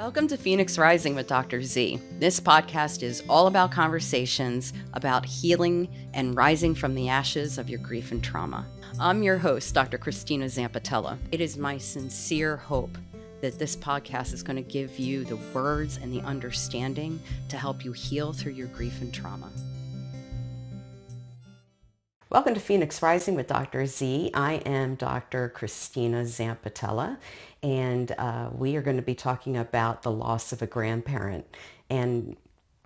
Welcome to Phoenix Rising with Dr. Z. This podcast is all about conversations about healing and rising from the ashes of your grief and trauma. I'm your host, Dr. Christina Zampatella. It is my sincere hope that this podcast is going to give you the words and the understanding to help you heal through your grief and trauma. Welcome to Phoenix Rising with Dr. Z. I am Dr. Christina Zampatella, and we are going to be talking about the loss of a grandparent and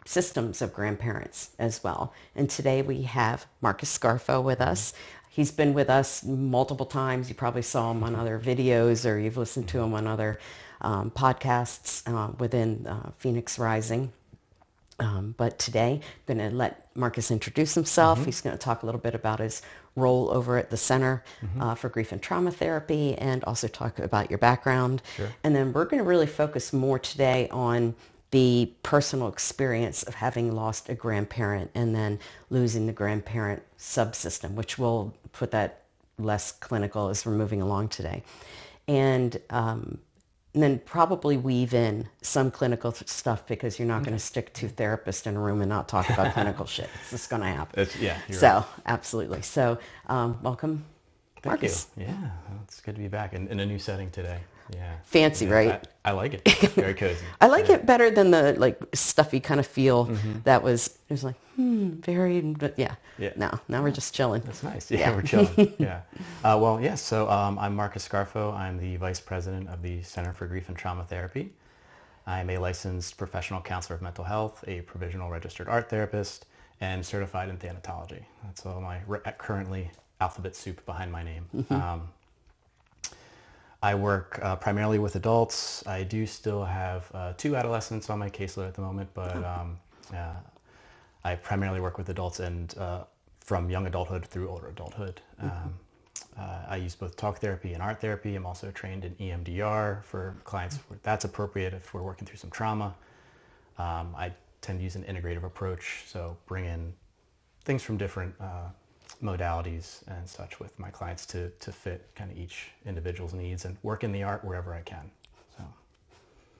systems of grandparents as well. And today we have Marcus Scarfo with us. He's been with us multiple times. You probably saw him on other videos or you've listened to him on other podcasts within Phoenix Rising. But today, I'm going to let Marcus introduce himself. He's going to talk a little bit about his role over at the Center for Grief and Trauma Therapy and also talk about your background. Sure. And then we're going to really focus more today on the personal experience of having lost a grandparent and then losing the grandparent subsystem, which we'll put that less clinical as we're moving along today. And then probably weave in some clinical stuff because you're not going to stick two therapists in a room and not talk about clinical shit. It's just going to happen. You're right. Absolutely. So welcome, Marcus. Thank you. Yeah, it's good to be back in a new setting today. Yeah. Fancy, yeah, right? I like it. It's very cozy. I like it better than the like stuffy kind of feel that was, it was like, very, but yeah. Now we're just chilling. That's nice. Yeah, we're chilling. Yeah. So I'm Marcus Scarfo. I'm the Vice President of the Center for Grief and Trauma Therapy. I'm a licensed professional counselor of mental health, a provisional registered art therapist, and certified in thanatology. That's all my currently alphabet soup behind my name. I work primarily with adults. I do still have 2 adolescents on my caseload at the moment, but I primarily work with adults and from young adulthood through older adulthood. I use both talk therapy and art therapy. I'm also trained in EMDR for clients where that's appropriate if we're working through some trauma. I tend to use an integrative approach, so bring in things from different modalities and such with my clients to fit kind of each individual's needs and work in the art wherever I can. So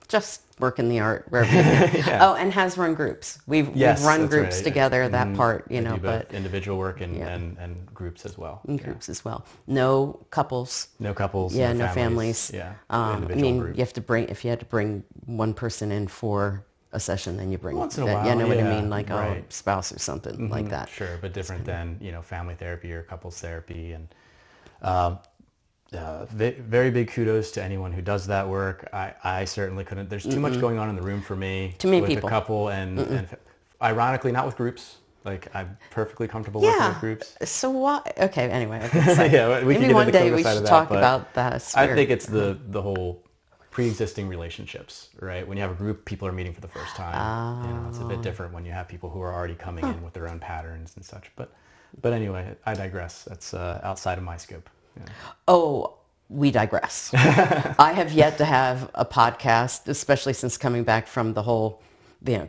just work in the art wherever you can. Yeah. Oh, and has run groups. We've run groups right. together, that part, you know, but individual work and groups as well. And groups as well. No couples. No couples. Yeah, no families. Yeah. I mean, group. If you had to bring one person in for a session, then you bring once in a while. Yeah, know what I mean, like right. a spouse or something like that. Sure, but different than family therapy or couples therapy. And very big kudos to anyone who does that work. I certainly couldn't. There's too much going on in the room for me. Too many with people. A couple and ironically not with groups. Like I'm perfectly comfortable working with groups. So why? Okay. Anyway. We maybe can one day we should talk about that. I think it's the whole pre-existing relationships, right? When you have a group, people are meeting for the first time. It's a bit different when you have people who are already coming in with their own patterns and such. But anyway, I digress. That's outside of my scope. Yeah. Oh, we digress. I have yet to have a podcast, especially since coming back from the whole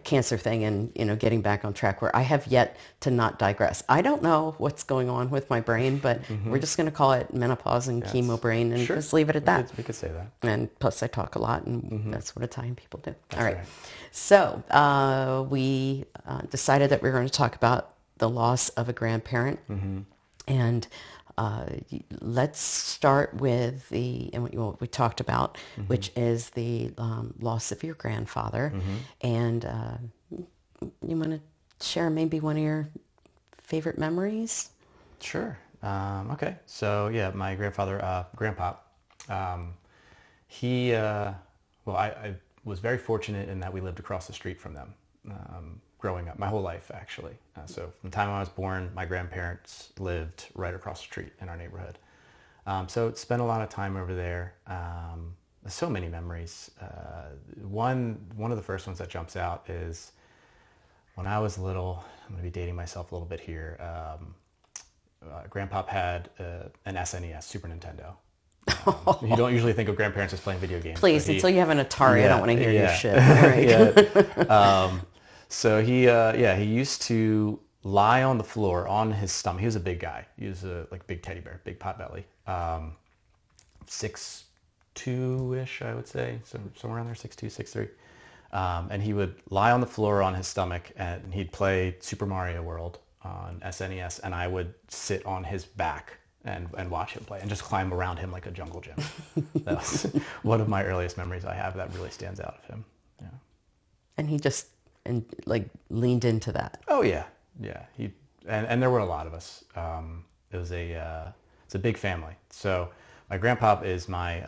cancer thing and getting back on track, where I have yet to not digress. I don't know what's going on with my brain, but we're just going to call it menopause and chemo brain and just leave it at that. We could say that. And plus I talk a lot, and that's what Italian people do. All right. So we decided that we were going to talk about the loss of a grandparent. And let's start with what we talked about, which is the loss of your grandfather. And you want to share maybe one of your favorite memories? Sure. Okay. So yeah, my grandfather, Grandpa, he, I was very fortunate in that we lived across the street from them. Growing up, my whole life actually. So from the time I was born, my grandparents lived right across the street in our neighborhood. So spent a lot of time over there. So many memories. One of the first ones that jumps out is when I was little. I'm going to be dating myself a little bit here. Grandpop had an SNES, Super Nintendo. You don't usually think of grandparents as playing video games. Please, until you have an Atari, I don't want to hear your shit. All right. So he used to lie on the floor on his stomach. He was a big guy. He was a big teddy bear, big pot belly, 6'2", 6'2", I would say, so somewhere around there, 6'2", 6'3". And he would lie on the floor on his stomach, and he'd play Super Mario World on SNES, and I would sit on his back and watch him play and just climb around him like a jungle gym. That was one of my earliest memories I have that really stands out of him. Yeah. And he just like leaned into that. Oh yeah, yeah. And there were a lot of us. It's a big family. So my grandpa is my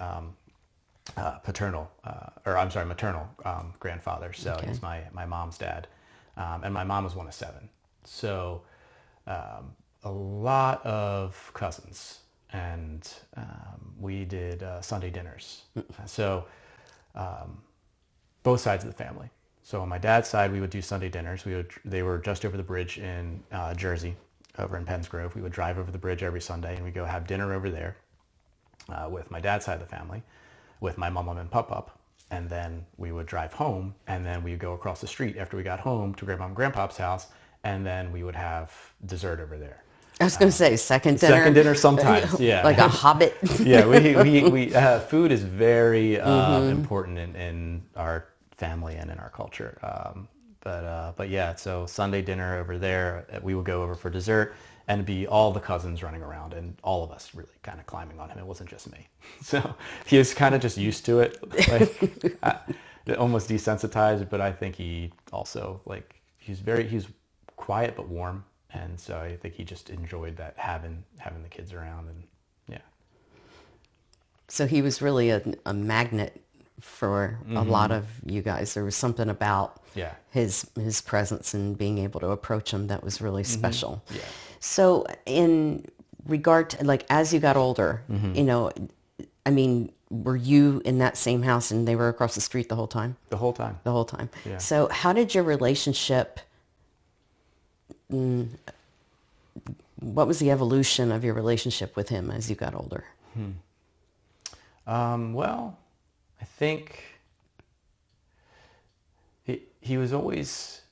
maternal grandfather. So Okay. he's my mom's dad, and my mom was one of 7. So a lot of cousins, and we did Sunday dinners. So both sides of the family. So on my dad's side, we would do Sunday dinners. They were just over the bridge in Jersey, over in Penns Grove. We would drive over the bridge every Sunday, and we'd go have dinner over there with my dad's side of the family, with my mom and pop. And then we would drive home, and then we'd go across the street after we got home to Grandma and Grandpa's house, and then we would have dessert over there. I was going to say second dinner. Second dinner sometimes, yeah. Like a hobbit. Yeah, we food is very important in our family and in our culture. But yeah, so Sunday dinner over there, we would go over for dessert, and it'd be all the cousins running around, and all of us really kind of climbing on him. It wasn't just me. So he was kind of just used to it, like almost desensitized. But I think he also he's quiet but warm. And so I think he just enjoyed that, having the kids around, and yeah. So he was really a magnet for a lot of you guys. There was something about his presence and being able to approach him that was really special. Yeah. So in regard to, as you got older, I mean, were you in that same house and they were across the street the whole time? The whole time. The whole time. Yeah. So how did your relationship... what was the evolution of your relationship with him as you got older? Well, I think he was always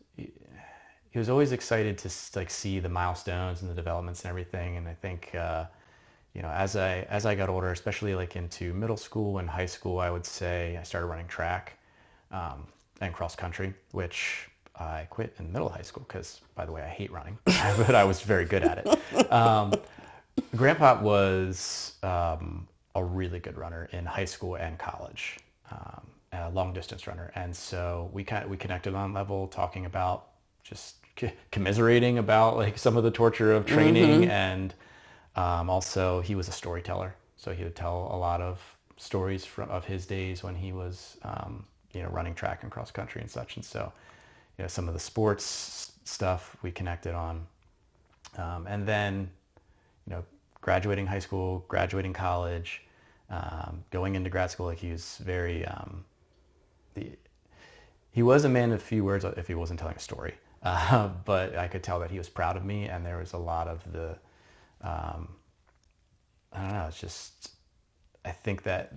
excited to see the milestones and the developments and everything. And I think as I got older, especially into middle school and high school, I would say I started running track and cross country, which I quit in middle high school because, by the way, I hate running, but I was very good at it. Grandpa was a really good runner in high school and college, a long distance runner. And so we connected on level, talking about just commiserating about some of the torture of training. And also he was a storyteller. So he would tell a lot of stories of his days when he was, running track and cross country and such. And so, some of the sports stuff we connected on. And then, graduating high school, graduating college, going into grad school, he was very, he was a man of few words if he wasn't telling a story. But I could tell that he was proud of me, and there was a lot of the, I don't know, it's just, I think that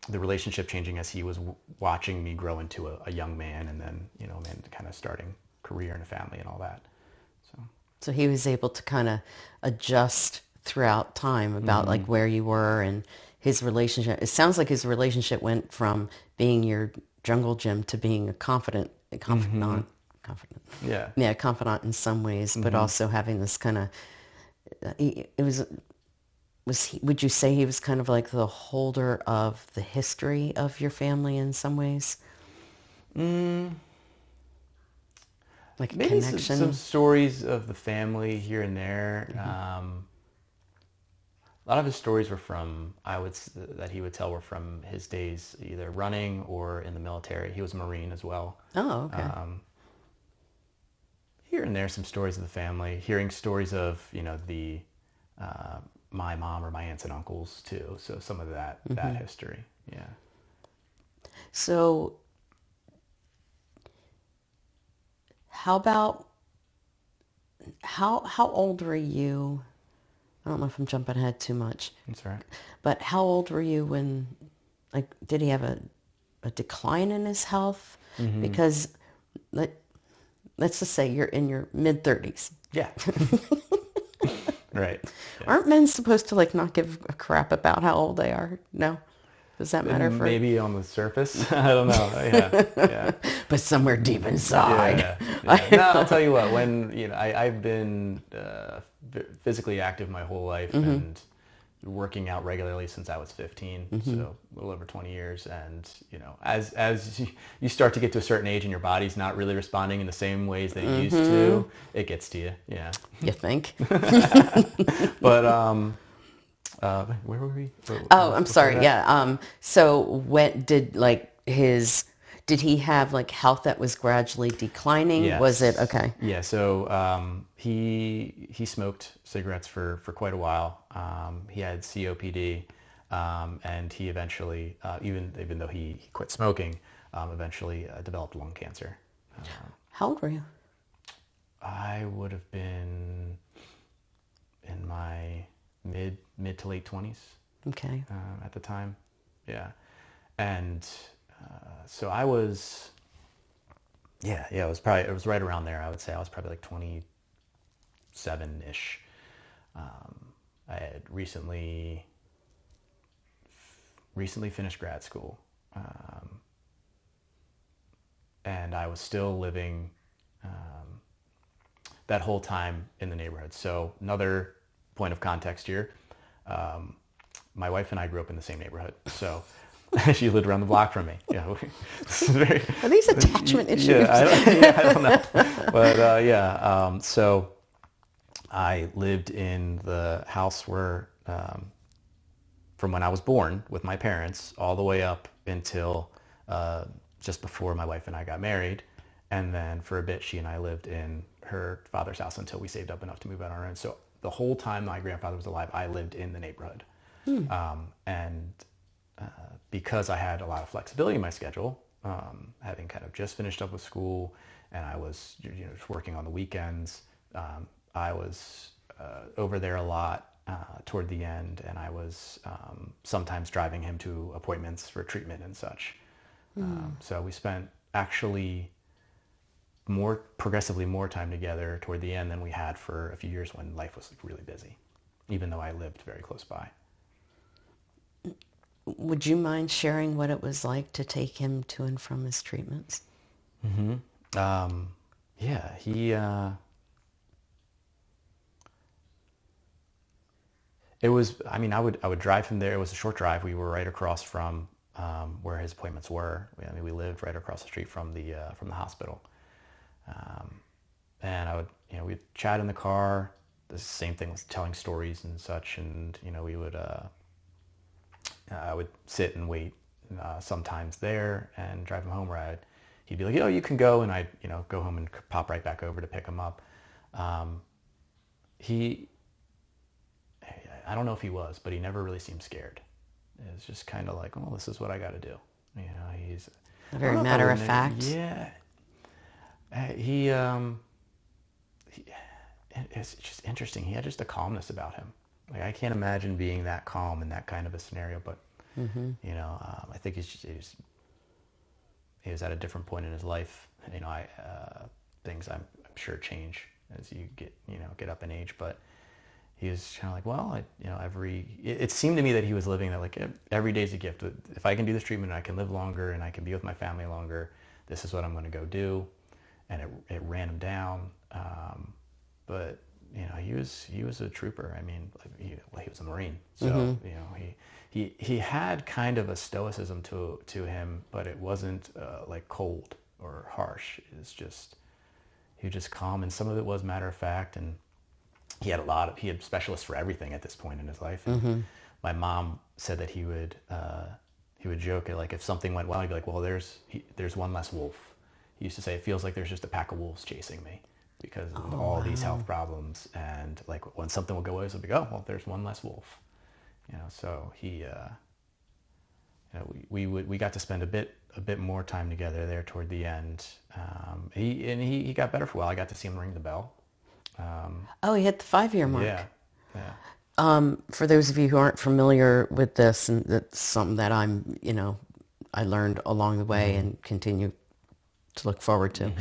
the relationship changing as he was watching me grow into a young man, and then, a man kind of starting career and a family and all that. So he was able to kind of adjust throughout time about where you were and his relationship. It sounds like his relationship went from being your jungle gym to being a confidant. Yeah. Yeah, confidant in some ways, but also having this kind of, would you say he was kind of like the holder of the history of your family in some ways? Like a maybe connection? some stories of the family here and there. A lot of his stories were that he would tell were from his days either running or in the military. He was a Marine as well. Oh, okay. Here and there, some stories of the family. Hearing stories of my mom or my aunts and uncles too. So some of that history. Yeah. So how about how old were you? I don't know if I'm jumping ahead too much. That's all right. But how old were you when, did he have a decline in his health? Because let's just say you're in your mid-30s. Yeah. Right. Yeah. Aren't men supposed to not give a crap about how old they are? No? Does that matter for? Maybe on the surface. I don't know. Yeah, yeah. But somewhere deep inside. Yeah, yeah. No, I'll tell you what. When I've been physically active my whole life and working out regularly since I was 15, so a little over 20 years. And as you start to get to a certain age and your body's not really responding in the same ways that it used to, it gets to you. Yeah. You think? But where were we? Oh, I'm sorry. Yeah. So when did he have like health that was gradually declining? Yes. Was it okay? Yeah. So he smoked cigarettes for quite a while. He had COPD, and he eventually, even though he quit smoking, eventually developed lung cancer. How old were you? I would have been in my mid to late 20s. Okay. At the time, yeah, and so I was, it was right around there. I would say I was probably like 27-ish. I had recently finished grad school, and I was still living that whole time in the neighborhood. So another point of context here. My wife and I grew up in the same neighborhood, so she lived around the block from me. Yeah, Are these attachment issues? Yeah, I don't know, but so I lived in the house where, from when I was born with my parents, all the way up until just before my wife and I got married, and then for a bit she and I lived in her father's house until we saved up enough to move out on our own. So the whole time my grandfather was alive, I lived in the neighborhood. And because I had a lot of flexibility in my schedule, having kind of just finished up with school, and I was just working on the weekends, I was over there a lot toward the end, and I was sometimes driving him to appointments for treatment and such. So we spent actually progressively more time together toward the end than we had for a few years when life was like really busy, even though I lived very close by. Would you mind sharing what it was like to take him to and from his treatments? Yeah, it was, I mean, I would drive him there. It was a short drive. We were right across from where his appointments were. I mean, we lived right across the street from the hospital. And I would, we'd chat in the car. The same thing with telling stories and such. And, we would, I would sit and wait sometimes there and drive him home, where he'd be like, you can go. And I'd, go home and pop right back over to pick him up. I don't know if he was, but he never really seemed scared. It was just kind of like, oh, this is what I got to do. He's very matter of fact. Yeah. It's just interesting. He had just a calmness about him. Like, I can't imagine being that calm in that kind of a scenario, but I think he was at a different point in his life. Things I'm sure change as you get up in age, but he was kind of like, well, it seemed to me that he was living that like every day's a gift. If I can do this treatment, I can live longer and I can be with my family longer. This is what I'm going to go do. And it ran him down. But he was a trooper. I mean, he was a Marine, so he had kind of a stoicism to him, but it wasn't like cold or harsh. He was just calm, and some of it was matter of fact. And he had specialists for everything at this point in his life. And my mom said that he would joke, like, if something went well, he'd be like, well, there's one less wolf. He used to say, it feels like there's just a pack of wolves chasing me because of all these health problems. And like when something would go away, he'd be like, oh, well, there's one less wolf. So he, we got to spend a bit more time together there toward the end. He got better for a while. I got to see him ring the bell. He hit the 5-year mark. Yeah. For those of you who aren't familiar with this, and that's something that I learned along the way and continue to look forward to.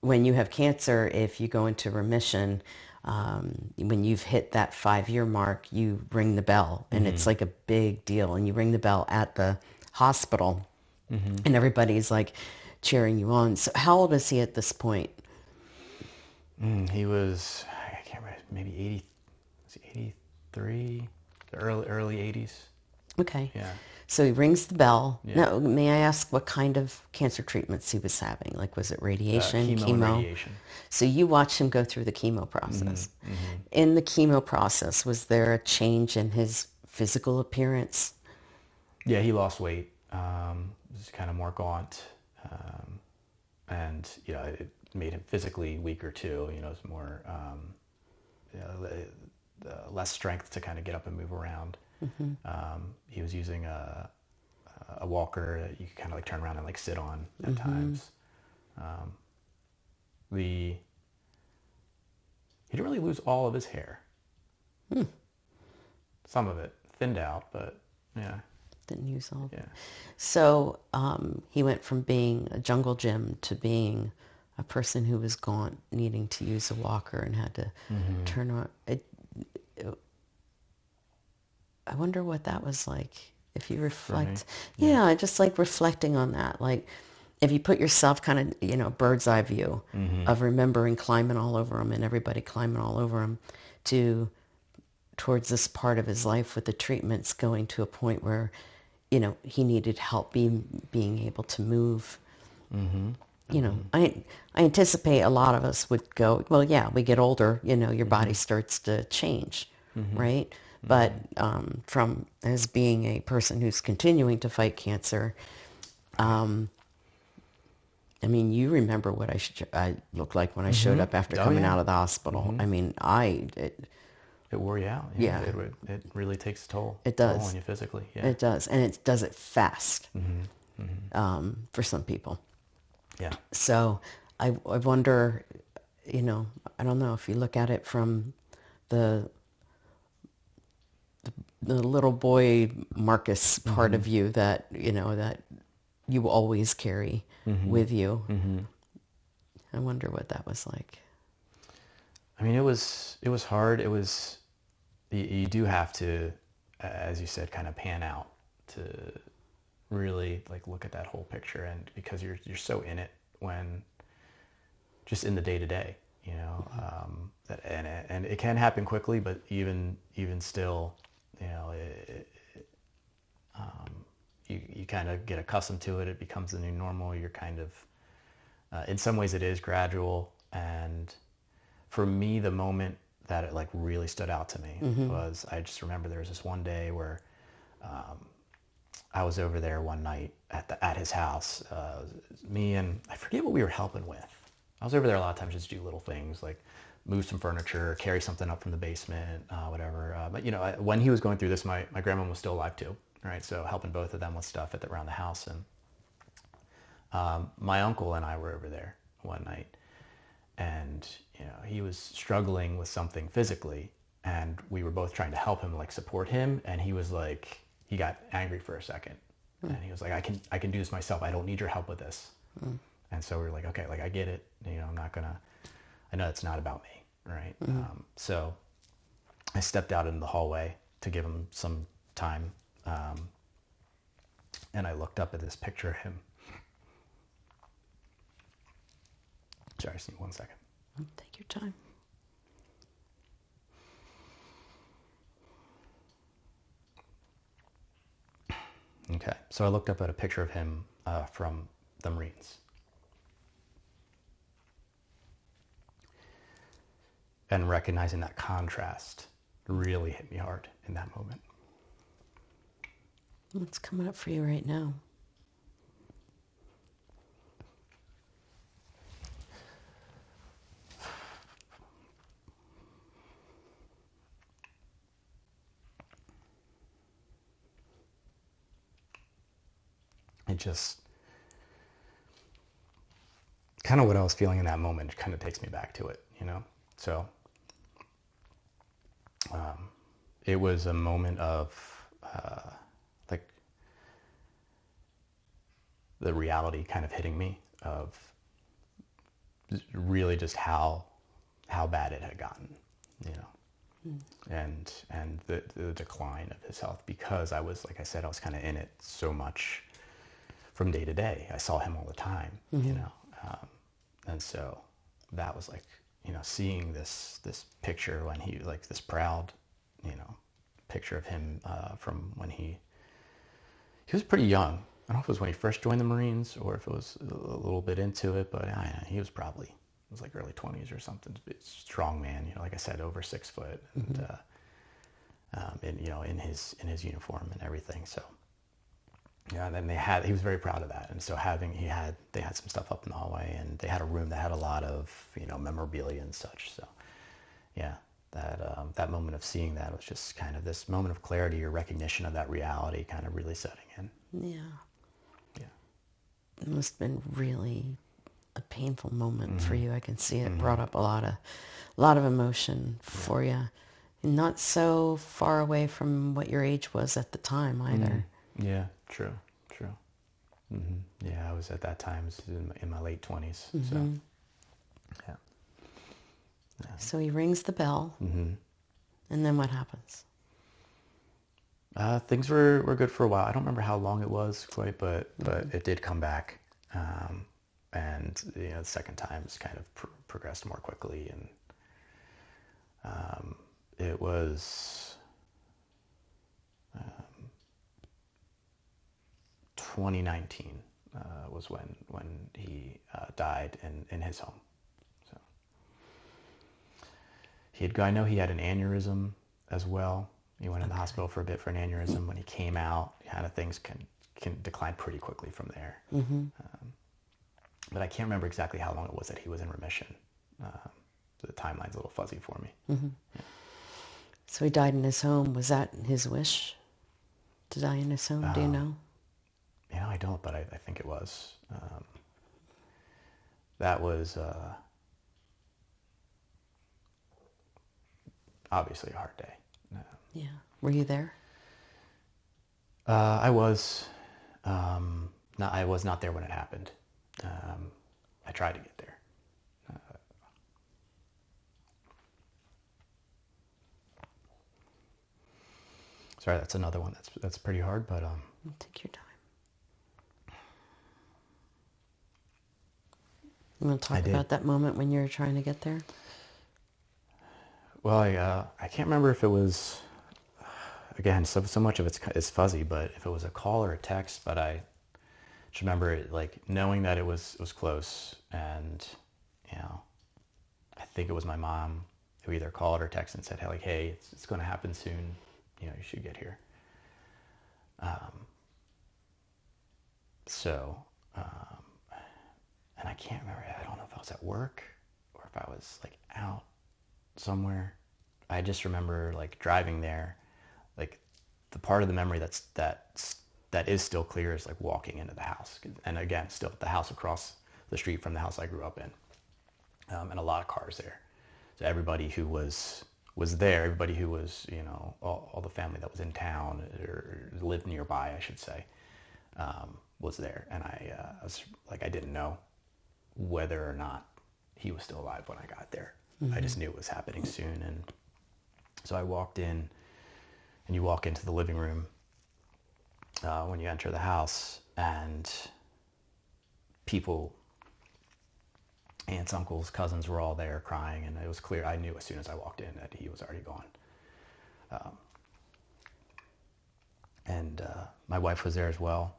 When you have cancer, if you go into remission, When you've hit that 5-year mark, you ring the bell, and it's like a big deal. And you ring the bell at the hospital, and everybody's like cheering you on. So how old is he at this point? He was, I can't remember, maybe 80, was he 83, the early 80s. Okay. Yeah. So he rings the bell. Yeah. Now, may I ask what kind of cancer treatments he was having? Like, was it radiation, Chemo and radiation. So you watched him go through the chemo process. In the chemo process, was there a change in his physical appearance? Yeah, he lost weight. Was kind of more gaunt, and it made him physically weaker too. It's more less strength to kind of get up and move around. He was using a walker that you could kind of like turn around and like sit on at times. He didn't really lose all of his hair. Some of it thinned out, but yeah. Didn't use all of Yeah. it. So he went from being a jungle gym to being a person who was gaunt, needing to use a walker and had to turn on. I wonder what that was like. If you reflect, yeah, just like reflecting on that. Like if you put yourself kind of, bird's eye view of remembering climbing all over him and everybody climbing all over him towards this part of his life with the treatments going to a point where, he needed help being able to move. I anticipate a lot of us would go, well, yeah, we get older, your body starts to change, right? But from as being a person who's continuing to fight cancer, you remember what I looked like when I showed up after coming out of the hospital. It wore you out. Yeah. It really takes a toll. It does. Toll on you physically. Yeah. It does. And it does it fast for some people. Yeah. So I wonder, I don't know if you look at it from the little boy Marcus part of you that, that you always carry with you. I wonder what that was like. It was hard. It was, you do have to, as you said, kind of pan out to really like look at that whole picture, and because you're so in it when just in the day to day, that and it can happen quickly, but even still, you kind of get accustomed to it. It becomes the new normal. You're kind of, in some ways, it is gradual. And for me, the moment that it like really stood out to me was, I just remember there was this one day where I was over there one night at his house. Me and I forget what we were helping with. I was over there a lot of times just do little things like move some furniture, carry something up from the basement, whatever. But when he was going through this, my grandma was still alive too, right? So helping both of them with stuff around the house. And my uncle and I were over there one night, and he was struggling with something physically, and we were both trying to help him, like support him. And he was like, he got angry for a second, and he was like, I can do this myself. I don't need your help with this. And so we were like, okay, like I get it. I'm not gonna. I know it's not about me, right? So I stepped out in the hallway to give him some time, and I looked up at this picture of him. Sorry, just need 1 second. Take your time. Okay, so I looked up at a picture of him from the Marines. And recognizing that contrast really hit me hard in that moment. What's coming up for you right now? It just, kind of what I was feeling in that moment kind of takes me back to it, So it was a moment of like the reality kind of hitting me of really just how bad it had gotten. you know, and the decline of his health, because I was, like I said, I was kind of in it so much from day to day. I saw him all the time, you know, and so that was like, you know, seeing this picture when he, like this proud, you know, picture of him from when he was pretty young. I don't know if it was when he first joined the Marines or if it was a little bit into it, but he was probably, it was like early 20s or something. Strong man, you know, like I said, over 6 foot, and you know, in his uniform and everything. So yeah, and then he was very proud of that. And so they had some stuff up in the hallway, and they had a room that had a lot of, you know, memorabilia and such. So yeah, that moment of seeing that was just kind of this moment of clarity or recognition of that reality kind of really setting in. Yeah. Yeah. It must have been really a painful moment for you. I can see it brought up a lot of emotion for you. And not so far away from what your age was at the time either. Yeah, true. Yeah, I was at that time, in my late 20s. So yeah. So he rings the bell, and then what happens? Things were good for a while. I don't remember how long it was quite, but it did come back, and you know, the second time it's kind of progressed more quickly, and it was 2019 was when he died in his home. So I know he had an aneurysm as well. He went in the hospital for a bit for an aneurysm. When he came out, kind of things can decline pretty quickly from there. But I can't remember exactly how long it was that he was in remission. The timeline's a little fuzzy for me. Yeah. So he died in his home. Was that his wish to die in his home? Do you know? You know, I don't, but I think it was. That was obviously a hard day. Yeah. Were you there? I was. I was not there when it happened. I tried to get there. Sorry, that's another one that's pretty hard, but take your time. You want to talk about that moment when you were trying to get there? Well, I can't remember if it was, again, so much of it's fuzzy, but if it was a call or a text, but I just remember it, like, knowing that it was close, and, you know, I think it was my mom who either called or texted and said, hey, it's going to happen soon, you know, you should get here. And I can't remember, I don't know if I was at work or if I was, like, out somewhere. I just remember, like, driving there, like, the part of the memory that is still clear is, like, walking into the house. And again, still the house across the street from the house I grew up in. And a lot of cars there. So everybody who was there, everybody who was, you know, all the family that was in town or lived nearby, I should say, was there. And I was like, I didn't know whether or not he was still alive when I got there. I just knew it was happening soon. And so I walked in, and you walk into the living room when you enter the house, and people, aunts, uncles, cousins were all there crying, and it was clear. I knew as soon as I walked in that he was already gone. And my wife was there as well.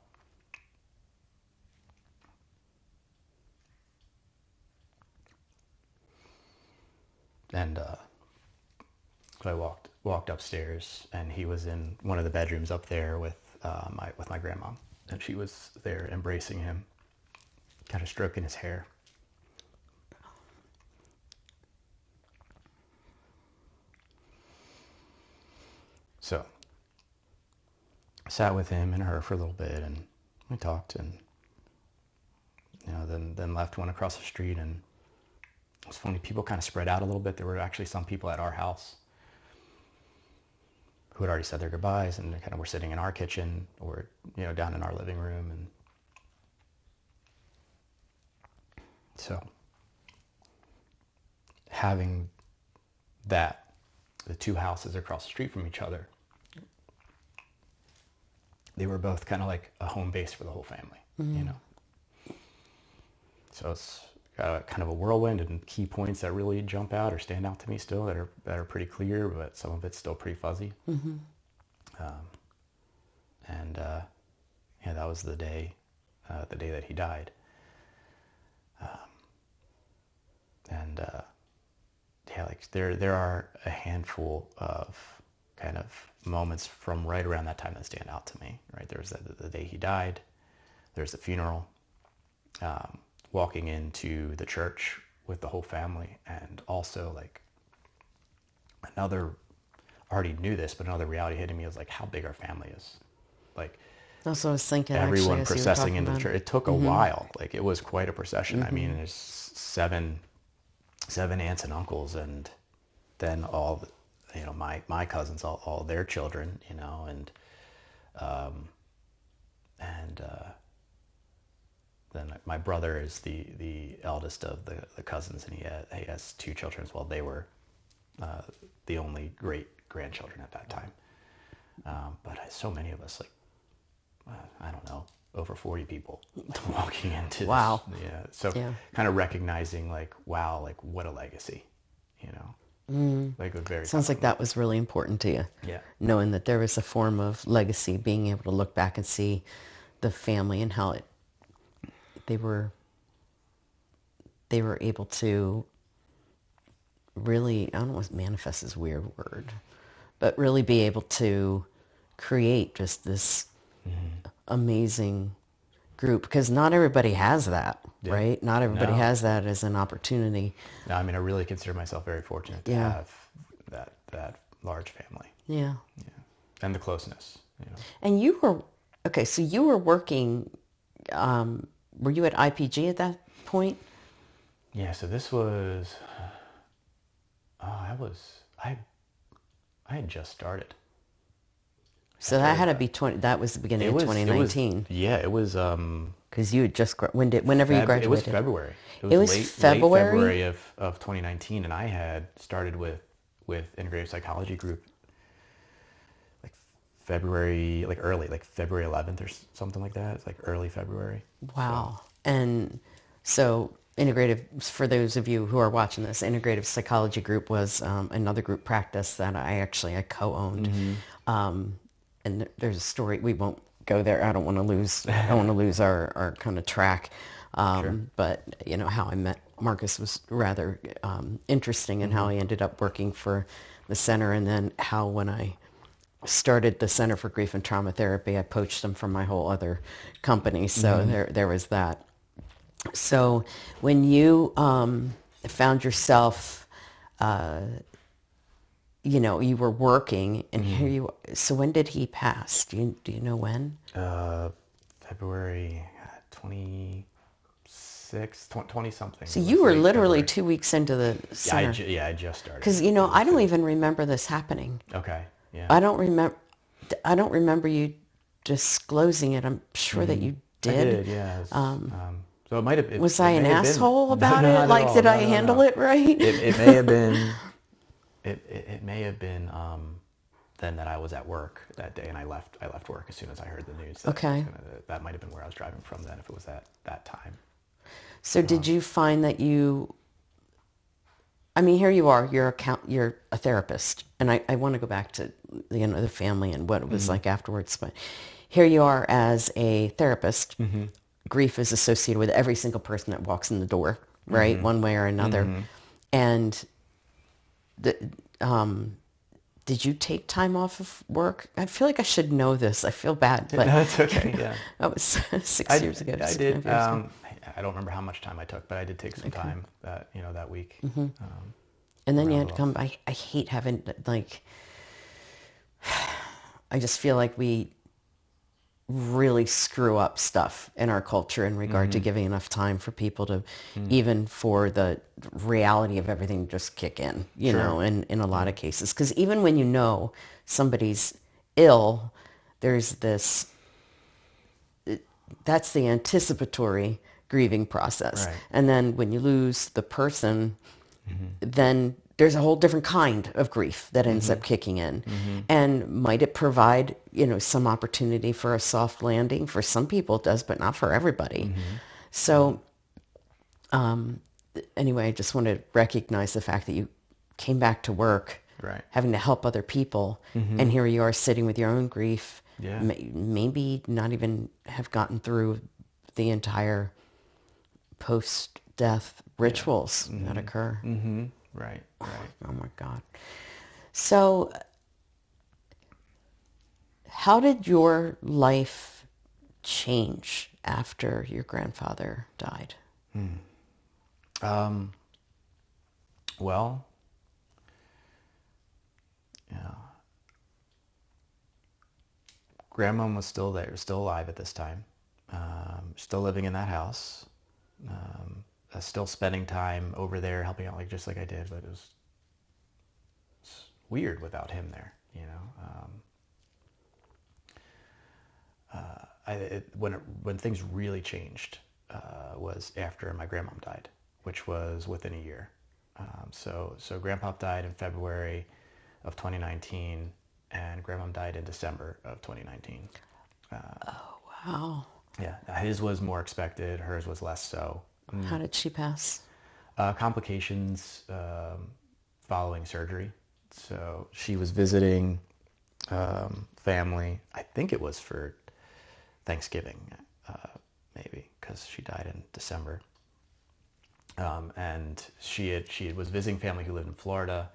And so I walked upstairs, and he was in one of the bedrooms up there with my grandma, and she was there embracing him, kind of stroking his hair. So I sat with him and her for a little bit, and we talked, and you know, then left, went across the street, and it was funny. People kind of spread out a little bit. There were actually some people at our house who had already said their goodbyes, and they kind of were sitting in our kitchen or, you know, down in our living room. And so having that the two houses across the street from each other, they were both kind of like a home base for the whole family, you know. So it's kind of a whirlwind, and key points that really jump out or stand out to me still that are pretty clear, but some of it's still pretty fuzzy. And yeah, that was the day that he died. Yeah, like there are a handful of kind of moments from right around that time that stand out to me. Right, there's the day he died. There's the funeral. Walking into the church with the whole family, and also like another, already knew this, but another reality hitting me was like how big our family is. Like That's what I was thinking. everyone Actually, as you were processing talking into the about church. It took a while. Like it was quite a procession. I mean, there's seven aunts and uncles, and then all the, my cousins, all their children, and then my brother is the eldest of the cousins, and he has two children as well. They were the only great grandchildren at that time. But so many of us, like I don't know, over 40 people walking into Wow. this. Yeah. So kind of recognizing like, wow, like what a legacy, like a very Sounds like that was really important to you. Yeah. Knowing that there was a form of legacy, being able to look back and see the family and how they were able to really, I don't know if manifest is a weird word, but really be able to create just this amazing group, because not everybody has that, right? Not everybody has that as an opportunity. No, I mean, I really consider myself very fortunate to have that large family. Yeah. Yeah. And the closeness, And you were, okay, so you were working, were you at IPG at that point? Yeah, so this was, I had just started. So that had to be that was the beginning of 2019. It was, Because you had just, whenever you graduated. It was February. It was late February? of 2019, and I had started with Integrative Psychology Group like February, like early, like February 11th or something like that. It's like early February. Wow. So. And so Integrative, for those of you who are watching this, Integrative Psychology Group was another group practice that I co-owned. And there's a story, we won't go there. I don't want to lose our kind of track. Sure. But how I met Marcus was rather interesting, and how I ended up working for the center, and then how when I started the Center for Grief and Trauma Therapy, I poached them from my whole other company. So there was that. So when you found yourself, you were working, and here you. So when did he pass? Do you know when? February 26, 20 something. So you were literally February. 2 weeks into the center. I just started. Because I don't even remember this happening. Okay. Yeah. I don't remember you disclosing it. I'm sure that you did. I did. Yeah. So it might have. Was I an asshole about it? Like, did I handle it right? It may have been. It may have been then that I was at work that day, and I left work as soon as I heard the news. That might have been where I was driving from then, if it was that time. So did you find that I mean, here you are, you're a therapist, and I want to go back to the family and what it was like afterwards, but here you are as a therapist. Grief is associated with every single person that walks in the door, right? One way or another. And did you take time off of work? I feel like I should know this. I feel bad, but that's okay. Yeah, that was 6 years ago. I did. I don't remember how much time I took, but I did take some time that week. And then you had to come. I hate having I just feel like we really screw up stuff in our culture in regard to giving enough time for people to, even for the reality of everything, just kick in, you know, in a lot of cases. Because even when somebody's ill, there's this, that's the anticipatory grieving process. Right. And then when you lose the person, then there's a whole different kind of grief that ends up kicking in. And might it provide, some opportunity for a soft landing? For some people it does, but not for everybody. So anyway, I just want to recognize the fact that you came back to work, Right. having to help other people, and here you are sitting with your own grief, Yeah. maybe not even have gotten through the entire post-death rituals that occur. Right. Right. Oh my God. So how did your life change after your grandfather died? Well, yeah. Grandmom was still there, still alive at this time. Still living in that house. Still spending time over there helping out, just like I did, but it's weird without him there, when things really changed was after my grandmom died, which was within a year. So Grandpop died in February of 2019, and Grandmom died in December of 2019. Wow. Yeah, his was more expected, hers was less so. How did she pass? Complications following surgery. So she was visiting family. I think it was for Thanksgiving, maybe, because she died in December. And she was visiting family who lived in Florida.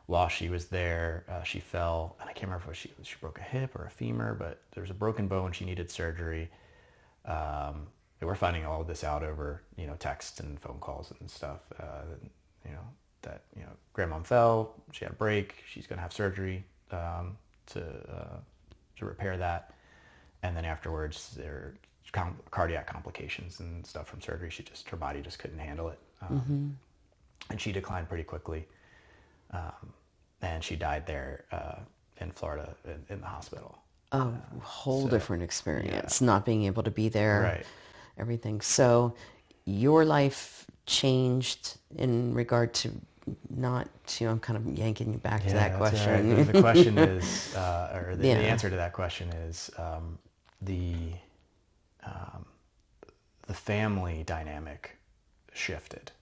While she was there, she fell, and I can't remember if she broke a hip or a femur, but there was a broken bone. She needed surgery. We're finding all of this out over, text and phone calls and stuff. That grandmom fell, she had a break, she's going to have surgery to repair that, and then afterwards there are cardiac complications and stuff from surgery. Her body just couldn't handle it, and she declined pretty quickly, and she died there in Florida in the hospital. A whole different experience, not being able to be there, Right. everything. So your life changed in regard to I'm kind of yanking you back to that That's question. all right. The question is, the answer to that question is the family dynamic shifted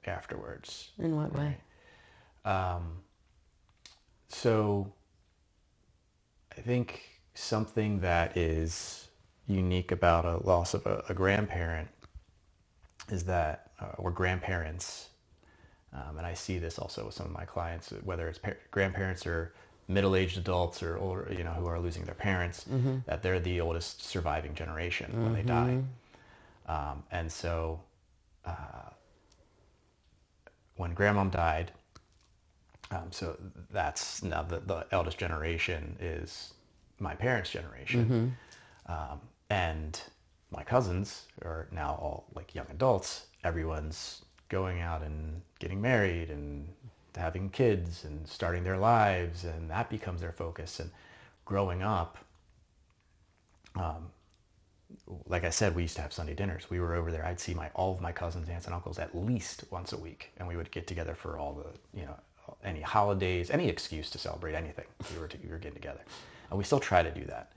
afterwards. In what way? So I think something that is unique about a loss of a grandparent is that, or grandparents, and I see this also with some of my clients, whether it's grandparents or middle-aged adults or older, who are losing their parents, that they're the oldest surviving generation when they die. And so when grandmom died, so that's now the eldest generation is my parents' generation. And my cousins are now all young adults. Everyone's going out and getting married and having kids and starting their lives, and that becomes their focus. And growing up, like I said, we used to have Sunday dinners. We were over there. I'd see all of my cousins, aunts, and uncles at least once a week, and we would get together for all the, any holidays, any excuse to celebrate anything. We were getting together, and we still try to do that.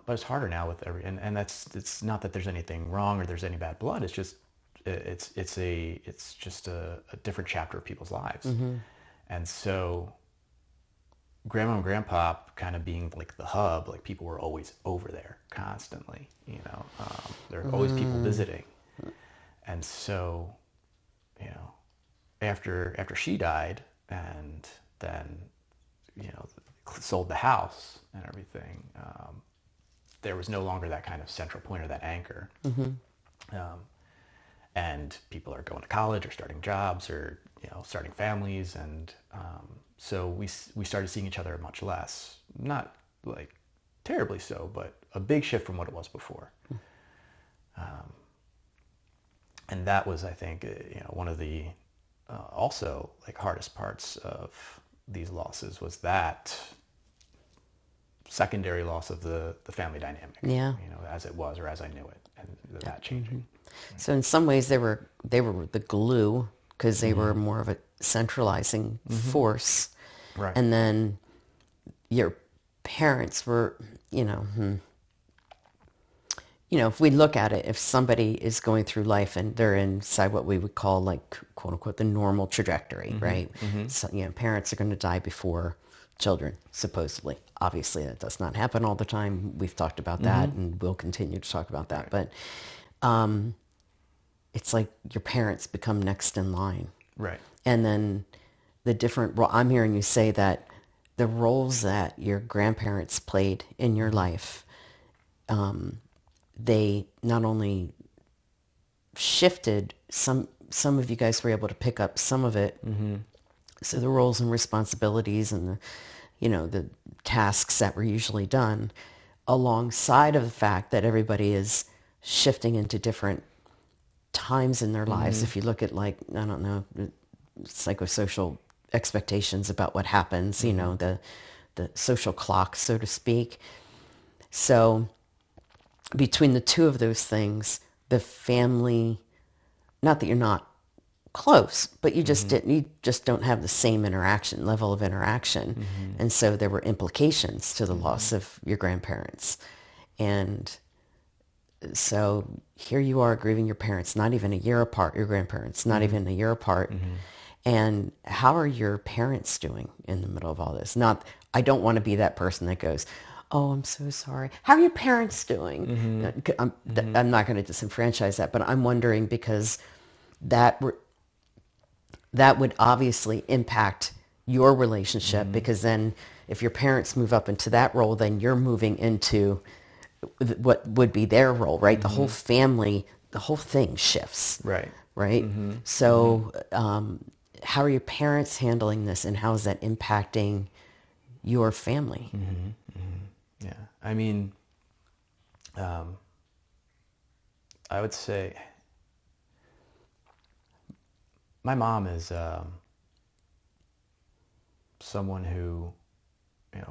But it's harder now with and it's not that there's anything wrong or there's any bad blood. It's just it's just a different chapter of people's lives. And so grandma and grandpa kind of being the hub, people were always over there constantly, there were always people visiting. And so, after she died and then, sold the house and everything, there was no longer that kind of central point or that anchor. And people are going to college or starting jobs or, starting families. And so we started seeing each other much less. Not terribly so, but a big shift from what it was before. And that was, I think, one of the also hardest parts of these losses was that secondary loss of the family dynamic. Yeah. As it was or as I knew it, and that changing. So in some ways they were the glue because they were more of a centralizing force. Right. And then your parents were, if we look at it, if somebody is going through life and they're inside what we would call like, quote unquote, the normal trajectory, right? So, parents are going to die before children, supposedly. Obviously, that does not happen all the time. We've talked about that and we'll continue to talk about that. Right. But it's like your parents become next in line. Right. And then the different, I'm hearing you say that the roles that your grandparents played in your life, they not only shifted, some of you guys were able to pick up some of it. So the roles and responsibilities and the tasks that were usually done, alongside of the fact that everybody is shifting into different times in their lives. If you look at, like, I don't know, psychosocial expectations about what happens, the social clock, so to speak. So between the two of those things, the family, not that you're not close, but you just don't have the same level of interaction. And so there were implications to the loss of your grandparents. And so here you are grieving your parents, not even a year apart, your grandparents, not even a year apart. And how are your parents doing in the middle of all this? I don't want to be that person that goes, oh, I'm so sorry. How are your parents doing? I'm not going to disenfranchise that, but I'm wondering, because that would obviously impact your relationship, because then if your parents move up into that role, then you're moving into what would be their role, right? The whole family, the whole thing shifts. Right. Right? So how are your parents handling this, and how is that impacting your family? Yeah. I mean, I would say my mom is someone who,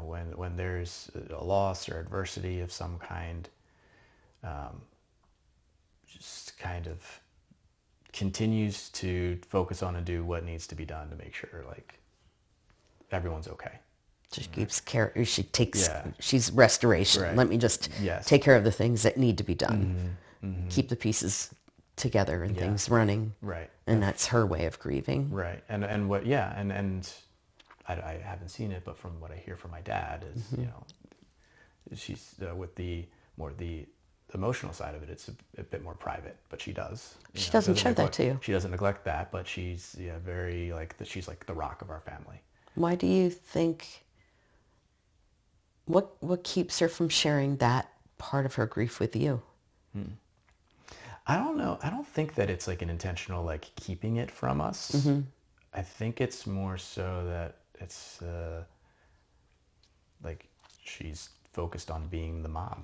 when there's a loss or adversity of some kind, just kind of continues to focus on and do what needs to be done to make sure, like, everyone's okay. She keeps care. She takes. Yeah. She's restoration. Right. Let me just take care of the things that need to be done. Keep the pieces together and things running. Right. And that's her way of grieving. Right. And what? Yeah. And I haven't seen it, but from what I hear from my dad is, she's with the emotional side of it. It's a bit more private, but she does. She doesn't show that to you. She doesn't neglect that, but she's very she's like the rock of our family. Why do you think? What keeps her from sharing that part of her grief with you? I don't know. I don't think that it's like an intentional, like, keeping it from us. I think it's more so that it's like she's focused on being the mom.